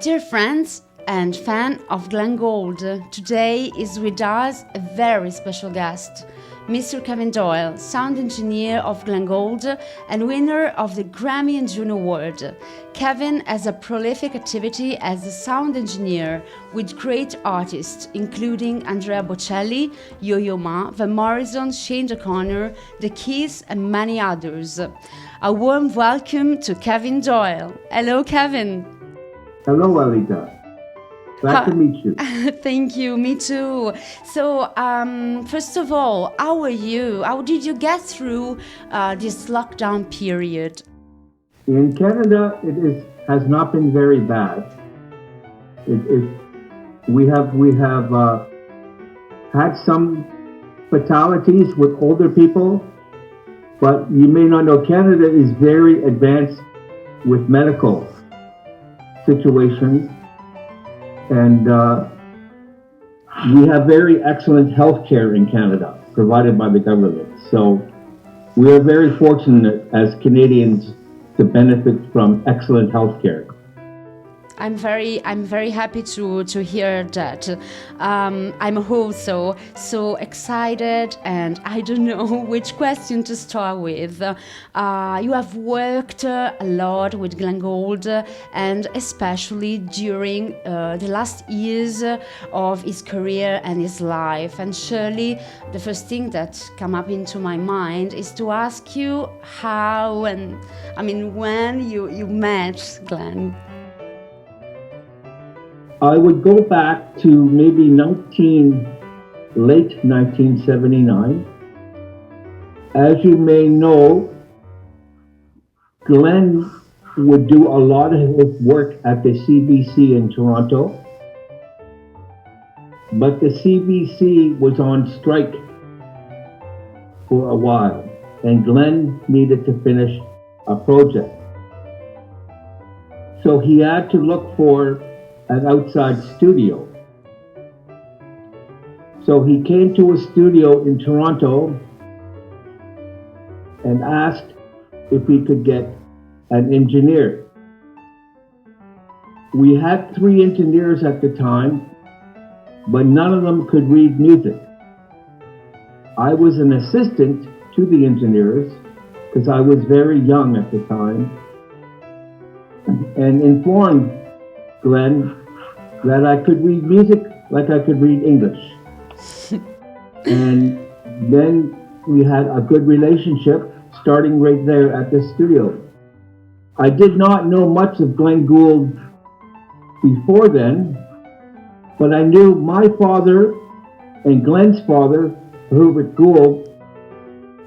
Dear friends and fan of Glenn Gould, today is with us a very special guest, Mr. Kevin Doyle, sound engineer of Glenn Gould and winner of the Grammy and Juno Award. Kevin has a prolific activity as a sound engineer with great artists including Andrea Bocelli, Yo-Yo Ma, Van Morrison, Shane O'Connor, The Keys and many others. A warm welcome to Kevin Doyle. Hello, Kevin. Hello, Alita. Glad to meet you. Thank you, me too. So, first of all, how are you? How did you get through this lockdown period? In Canada, has not been very bad. We have had some fatalities with older people, but you may not know Canada is very advanced with medical situations, and we have very excellent health care in Canada provided by the government. So we are very fortunate as Canadians to benefit from excellent health care. I'm very happy to hear that. I'm also so excited, and I don't know which question to start with. You have worked a lot with Glenn Gould, and especially during the last years of his career and his life. And surely the first thing that come up into my mind is to ask you how and when you met Glenn. I would go back to maybe late 1979. As you may know, Glenn would do a lot of his work at the CBC in Toronto, but the CBC was on strike for a while, and Glenn needed to finish a project. So he had to look for an outside studio. So he came to a studio in Toronto and asked if he could get an engineer. We had 3 engineers at the time, but none of them could read music. I was an assistant to the engineers because I was very young at the time, and informed Glenn that I could read music like I could read English. And then we had a good relationship starting right there at the studio. I did not know much of Glenn Gould before then, but I knew my father and Glenn's father, Herbert Gould,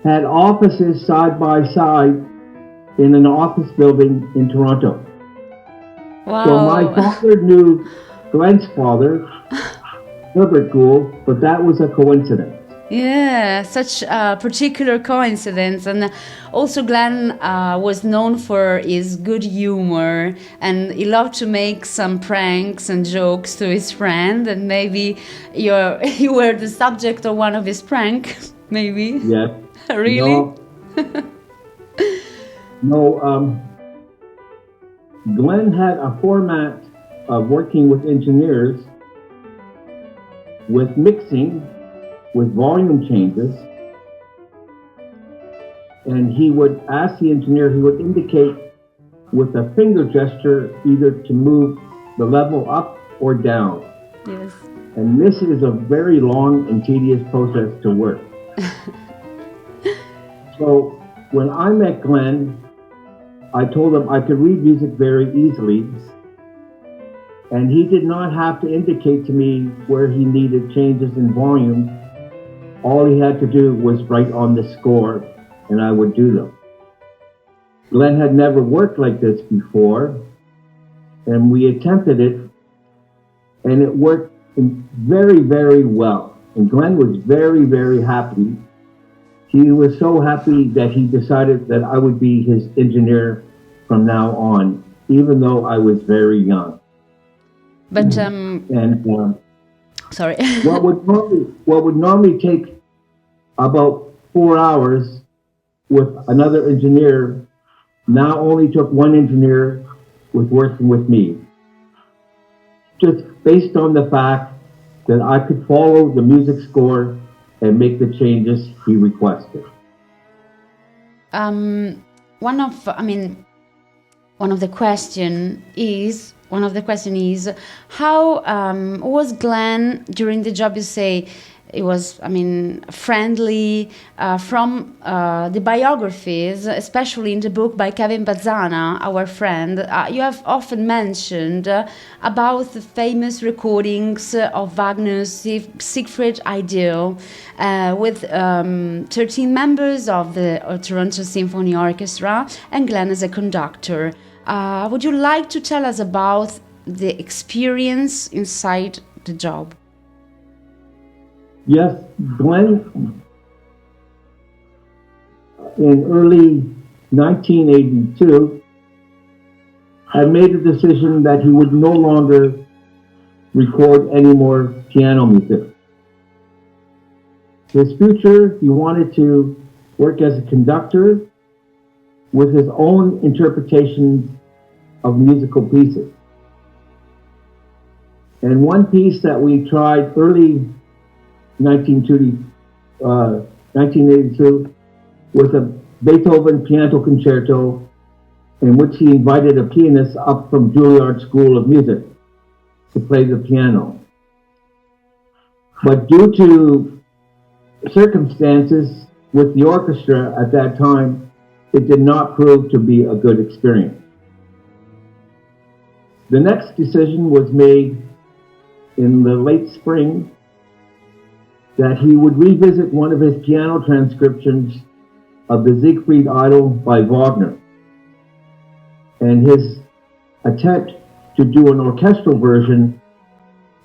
had offices side by side in an office building in Toronto. Wow. So my father knew Glenn's father, Herbert Gould, but that was a coincidence. Yeah, such a particular coincidence. And also Glenn was known for his good humor, and he loved to make some pranks and jokes to his friend, and maybe you were the subject of one of his pranks, maybe? Yes. Really? No, Glenn had a format of working with engineers, with mixing, with volume changes, and he would ask the engineer, he would indicate with a finger gesture either to move the level up or down. Yes. And this is a very long and tedious process to work. So when I met Glenn, I told him I could read music very easily, and he did not have to indicate to me where he needed changes in volume. All he had to do was write on the score, and I would do them. Glenn had never worked like this before, and we attempted it, and it worked very, very well. And Glenn was very, very happy. He was so happy that he decided that I would be his engineer from now on, even though I was very young. But sorry. what would normally take about 4 hours with another engineer now only took one engineer with working with me. just based on the fact that I could follow the music score and make the changes he requested. One of the question is how was Glenn during the job? You say it was, friendly. From the biographies, especially in the book by Kevin Doyle, our friend, you have often mentioned about the famous recordings of Wagner's Siegfried Idyll with 13 members of the Toronto Symphony Orchestra and Glenn as a conductor. Would you like to tell us about the experience inside the job? Yes, Glenn, in early 1982, had made a decision that he would no longer record any more piano music. His future, he wanted to work as a conductor with his own interpretations of musical pieces. And one piece that we tried early 1982 was a Beethoven piano concerto in which he invited a pianist up from Juilliard School of Music to play the piano. But due to circumstances with the orchestra at that time, it did not prove to be a good experience. The next decision was made in the late spring that he would revisit one of his piano transcriptions of the Siegfried Idyll by Wagner and his attempt to do an orchestral version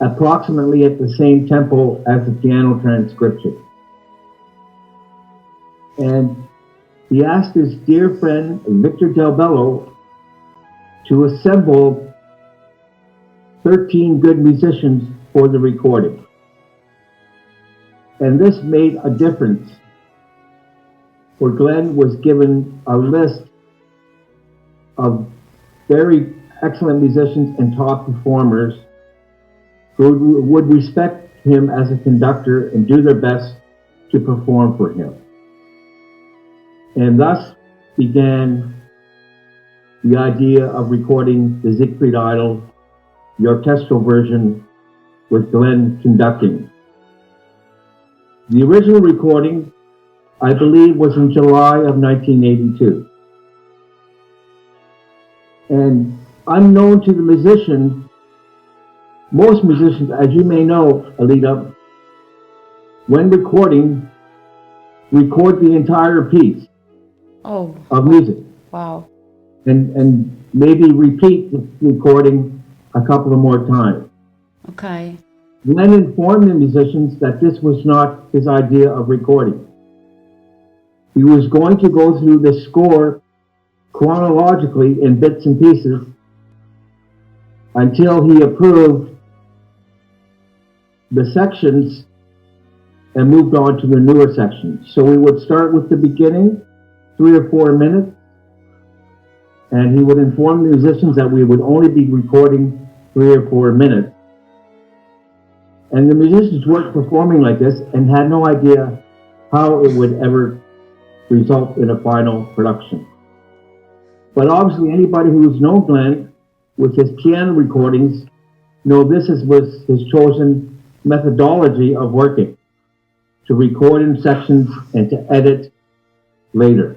approximately at the same tempo as the piano transcription. And he asked his dear friend Victor Del Bello to assemble 13 good musicians for the recording. And this made a difference, for Glenn was given a list of very excellent musicians and top performers who would respect him as a conductor and do their best to perform for him. And thus began the idea of recording the Siegfried Idyll, the orchestral version, with Glenn conducting. The original recording, I believe, was in July of 1982. And unknown to the musician, most musicians, as you may know, Alida, when recording, record the entire piece of music. Wow. And maybe repeat the recording a couple of more times. Okay. Glenn informed the musicians that this was not his idea of recording. He was going to go through the score chronologically in bits and pieces until he approved the sections and moved on to the newer sections. So we would start with the beginning, 3 or 4 minutes, and he would inform the musicians that we would only be recording 3 or 4 minutes. And the musicians weren't performing like this and had no idea how it would ever result in a final production. But obviously anybody who's known Glenn with his piano recordings know this was his chosen methodology of working, to record in sections and to edit later.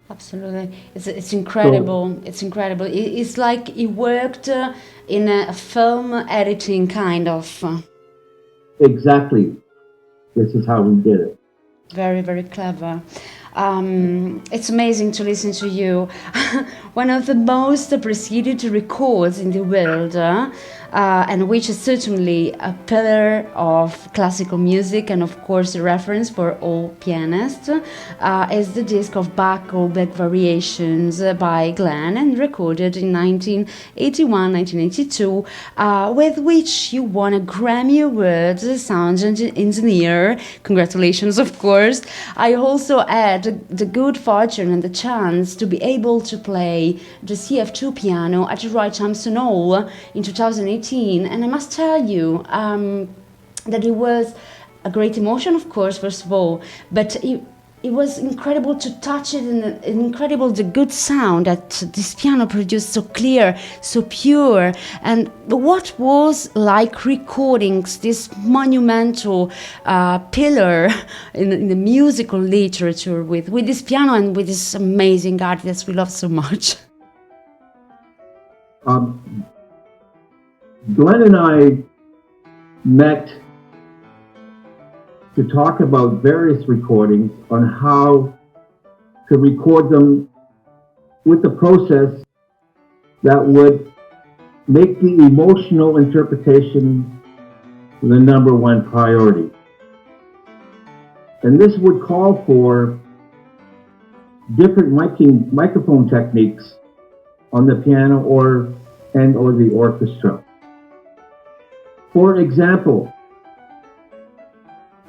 Absolutely, it's incredible. It's incredible. It's like he worked in a film editing kind of. Exactly. This is how he did it. Very, very clever. It's amazing to listen to you. One of the most appreciated records in the world, and which is certainly a pillar of classical music and of course a reference for all pianists, is the disc of Bach Golberg Variations by Glenn, and recorded in 1981-1982, with which you won a Grammy Award as a sound engineer. Congratulations, of course. I also had the good fortune and the chance to be able to play play the CF2 piano at the Roy Thompson Hall in 2018, and I must tell you that it was a great emotion, of course, first of all, but it was incredible to touch it, and incredible the good sound that this piano produced, so clear, so pure. And what was like recordings, this monumental pillar in the musical literature with this piano and with this amazing artist we love so much. Glenn and I met to talk about various recordings on how to record them with a process that would make the emotional interpretation the number one priority. And this would call for different microphone techniques on the piano or the orchestra. For example,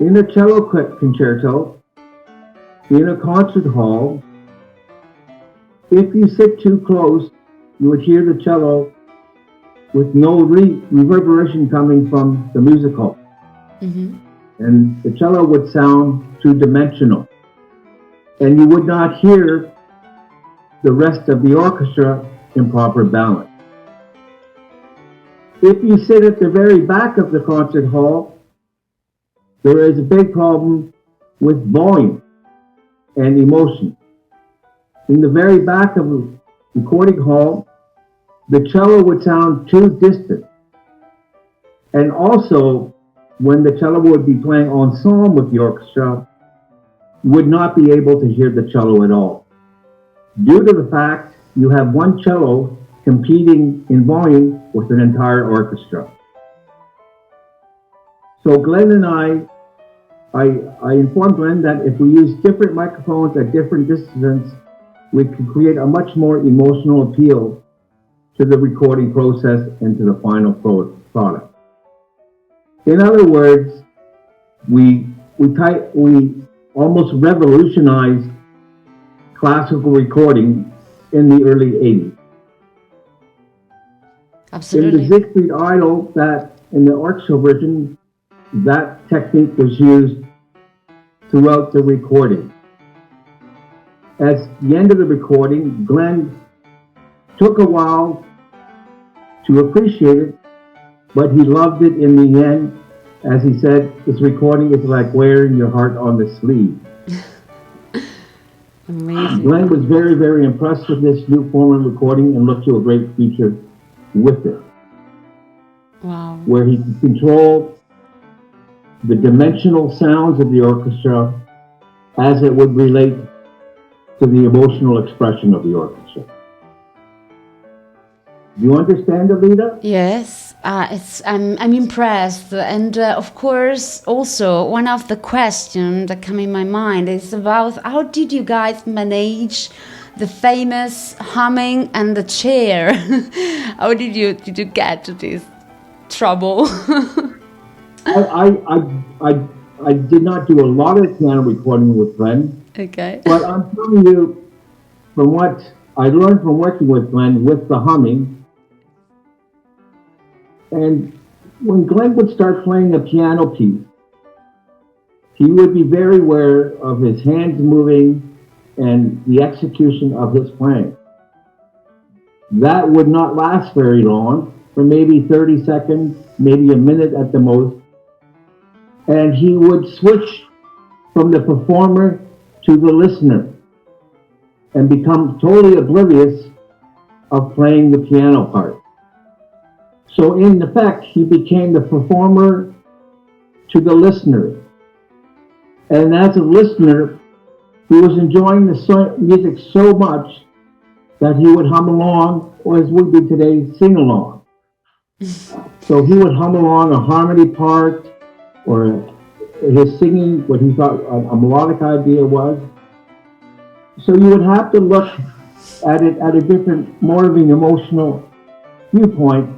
in a cello concerto, in a concert hall, if you sit too close, you would hear the cello with no reverberation coming from the music hall. Mm-hmm. And the cello would sound two-dimensional. And you would not hear the rest of the orchestra in proper balance. If you sit at the very back of the concert hall, there is a big problem with volume and emotion. In the very back of the recording hall, the cello would sound too distant. And also, when the cello would be playing ensemble with the orchestra, would not be able to hear the cello at all. Due to the fact you have one cello competing in volume with an entire orchestra. So Glenn and I informed Glenn that if we use different microphones at different distances, we can create a much more emotional appeal to the recording process and to the final product. In other words, we almost revolutionized classical recording in the early 80s. Absolutely. In the Siegfried Idyll, that in the orchestral version, that technique was used throughout the recording. At the end of the recording, Glenn took a while to appreciate it, but he loved it in the end. As he said, this recording is like wearing your heart on the sleeve. Amazing. Glenn was very, very impressed with this new form of recording and looked to a great future with it. Wow. Where he could control the dimensional sounds of the orchestra as it would relate to the emotional expression of the orchestra. Do you understand, Alida? Yes, I'm impressed, and of course, also one of the questions that come in my mind is about how did you guys manage the famous humming and the chair? How did you get to this trouble? I did not do a lot of piano recording with Glenn. Okay. But I'm telling you, from what I learned from working with Glenn with the humming, and when Glenn would start playing a piano piece, he would be very aware of his hands moving and the execution of his playing. That would not last very long, for maybe 30 seconds, maybe a minute at the most. And he would switch from the performer to the listener and become totally oblivious of playing the piano part. So in effect, he became the performer to the listener. And as a listener, he was enjoying the music so much that he would hum along, or as would be today, sing along. So he would hum along a harmony part, or his singing, what he thought a melodic idea was. So you would have to look at it at a different, more of an emotional viewpoint,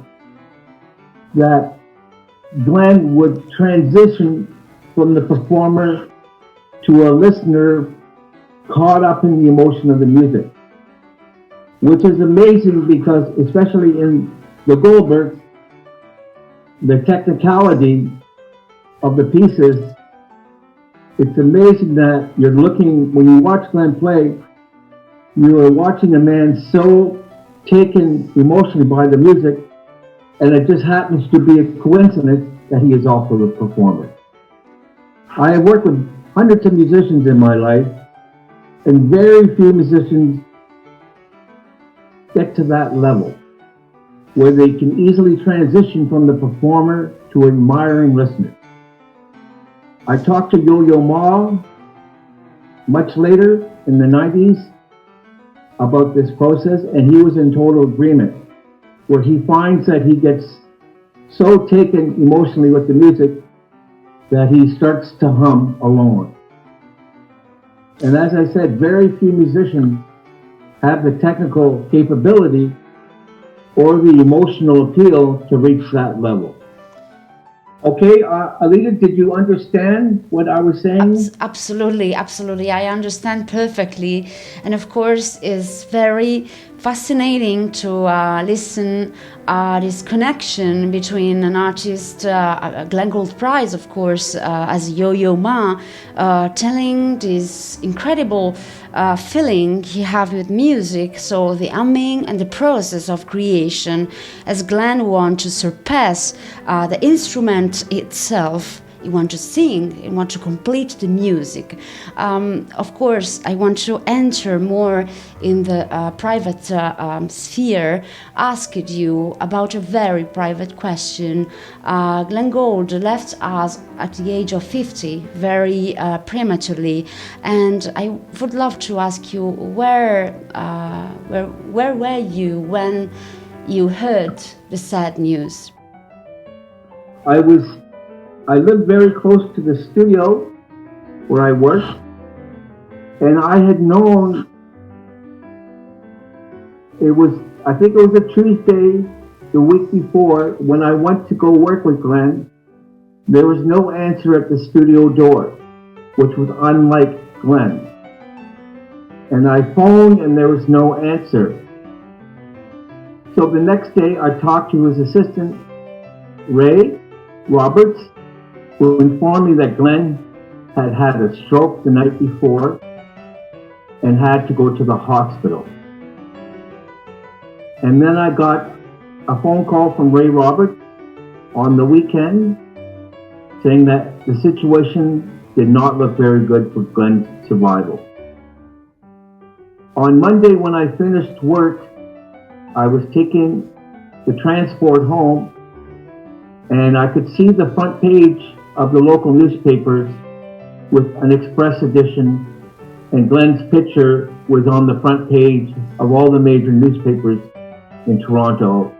that Glenn would transition from the performer to a listener caught up in the emotion of the music. which is amazing because, especially in the Golberg, the technicality of the pieces, it's amazing that you're looking, when you watch Glenn play, you are watching a man so taken emotionally by the music, and it just happens to be a coincidence that he is also a performer. I have worked with hundreds of musicians in my life, and very few musicians get to that level where they can easily transition from the performer to an admiring listener. I talked to Yo-Yo Ma much later in the 90s about this process, and he was in total agreement, where he finds that he gets so taken emotionally with the music that he starts to hum along. And as I said, very few musicians have the technical capability or the emotional appeal to reach that level. Okay, Alita, did you understand what I was saying? Absolutely, absolutely. I understand perfectly. And of course, it's very fascinating to listen this connection between an artist, Glenn Gould Prize, of course, as Yo-Yo Ma, telling this incredible feeling he have with music, so the humming and the process of creation, as Glenn want to surpass the instrument itself. You want to sing, you want to complete the music. Of course, I want to enter more in the private sphere, asked you about a very private question. Glenn Gould left us at the age of 50, very prematurely, and I would love to ask you, where were you when you heard the sad news? I lived very close to the studio where I worked, and I had known I think it was a Tuesday the week before, when I went to go work with Glenn, there was no answer at the studio door, which was unlike Glenn. And I phoned and there was no answer. So the next day I talked to his assistant, Ray Roberts, who informed me that Glenn had had a stroke the night before and had to go to the hospital. And then I got a phone call from Ray Roberts on the weekend saying that the situation did not look very good for Glenn's survival. On Monday, when I finished work, I was taking the transport home, and I could see the front page of the local newspapers with an express edition, and Glenn's picture was on the front page of all the major newspapers in Toronto,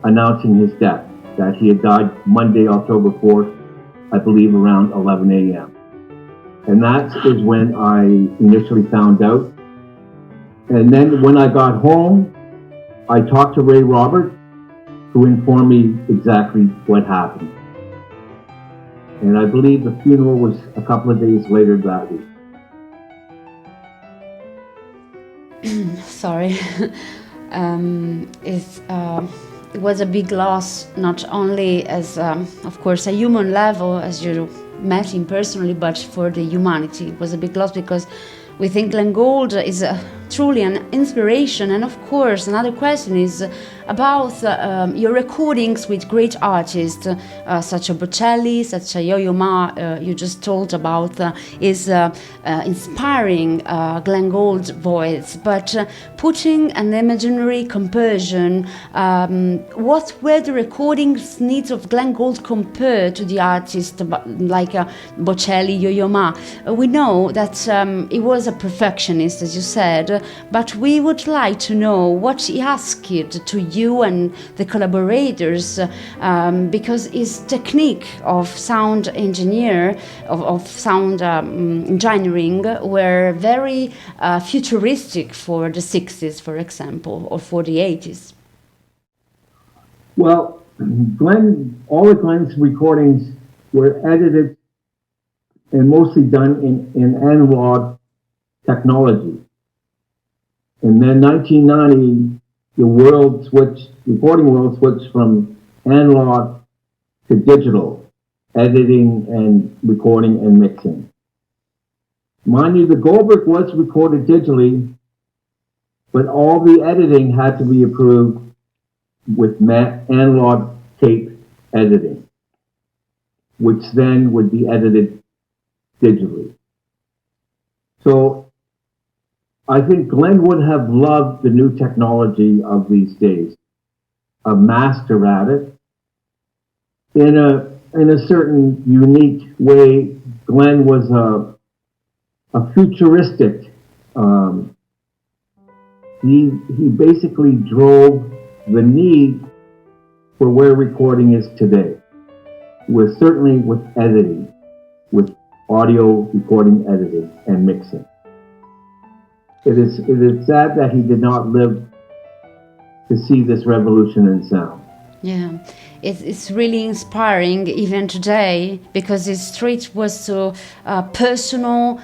announcing his death, that he had died Monday, October 4th, I believe around 11 a.m. And that is when I initially found out. And then when I got home, I talked to Ray Roberts, who informed me exactly what happened. And I believe the funeral was a couple of days later that week. Sorry. It was a big loss, not only as, of course, a human level, as you met him personally, but for the humanity. It was a big loss because we think Glenn Gould is truly an inspiration. And of course, another question is about your recordings with great artists, such as Bocelli, such as Yo-Yo Ma, you just told about, is inspiring Glenn Gould's voice. But putting an imaginary composition, what were the recordings needs of Glenn Gould compared to the artists like Bocelli, Yo-Yo Ma? We know that he was a perfectionist, as you said, but we would like to know what he asked to you and the collaborators, because his technique of sound engineer, of sound engineering, were very futuristic for the 60s, for example, or for the 80s. Well, all of Glenn's recordings were edited and mostly done in analog technology. And then 1990, the recording world switched from analog to digital, editing and recording and mixing. Mind you, the Golberg was recorded digitally, but all the editing had to be approved with analog tape editing, which then would be edited digitally. So I think Glenn would have loved the new technology of these days, a master at it. In a certain unique way, Glenn was a futuristic. He basically drove the need for where recording is today, certainly with editing, with audio recording, editing, and mixing. It is sad that he did not live to see this revolution in sound. Yeah, it's really inspiring even today, because his street was so personal,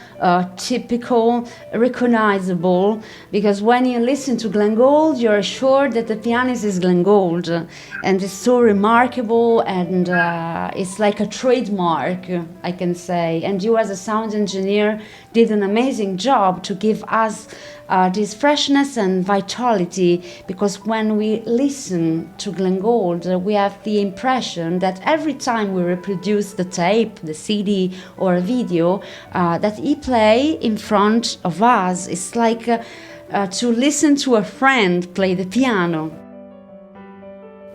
typical, recognizable. Because when you listen to Glenn Gould, you're sure that the pianist is Glenn Gould, and it's so remarkable, and it's like a trademark, I can say. And you, as a sound engineer, did an amazing job to give us this freshness and vitality, because when we listen to Glenn Gould, we have the impression that every time we reproduce the tape, the CD or a video, that he play in front of us. It's like to listen to a friend play the piano.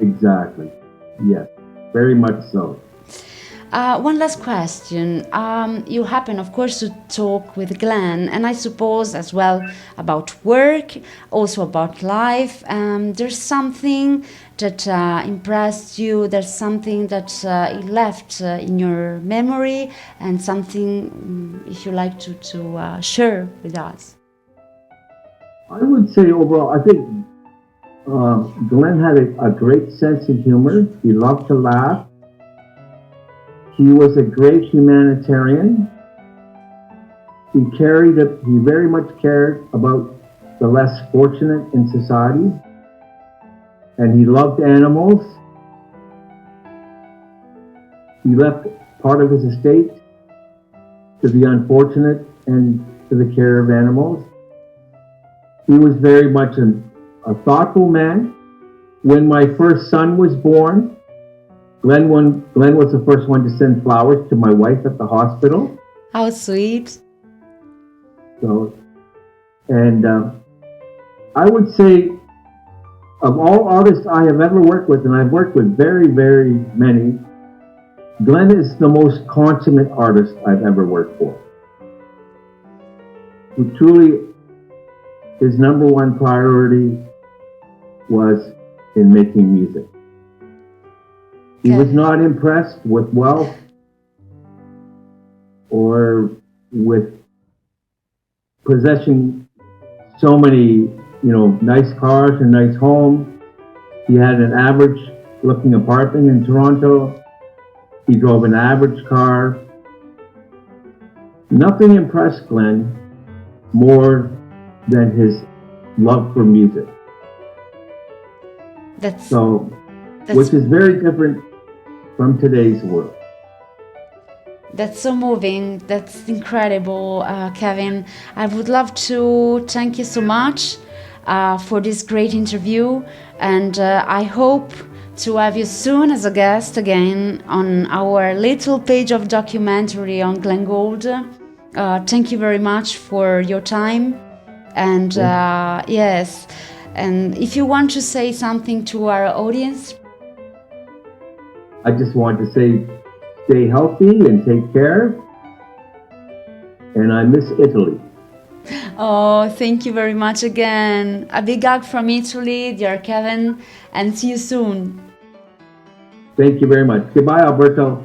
Exactly. Yes, very much so. One last question. You happen, of course, to talk with Glenn, and I suppose as well about work, also about life. There's something that impressed you, there's something that he left in your memory, and something if you like to share with us. I would say overall, I think Glenn had a great sense of humor. He loved to laugh. He was a great humanitarian. He very much cared about the less fortunate in society. And he loved animals. He left part of his estate to the unfortunate and to the care of animals. He was very much a thoughtful man. When my first son was born, Glenn was the first one to send flowers to my wife at the hospital. How sweet. So, and I would say, of all artists I have ever worked with, and I've worked with very, very many, Glenn is the most consummate artist I've ever worked for. Who truly, his number one priority was in making music. He was not impressed with wealth or with possessing so many, nice cars and nice homes. He had an average looking apartment in Toronto. He drove an average car. Nothing impressed Glenn more than his love for music. Which is very different from today's world. That's so moving. That's incredible, Kevin. I would love to thank you so much for this great interview, and I hope to have you soon as a guest again on our little page of documentary on Glenn Gould. Thank you very much for your time, and yes, and if you want to say something to our audience. I just want to say, stay healthy and take care. And I miss Italy. Oh, thank you very much again. A big hug from Italy, dear Kevin, and see you soon. Thank you very much. Goodbye, Alberto.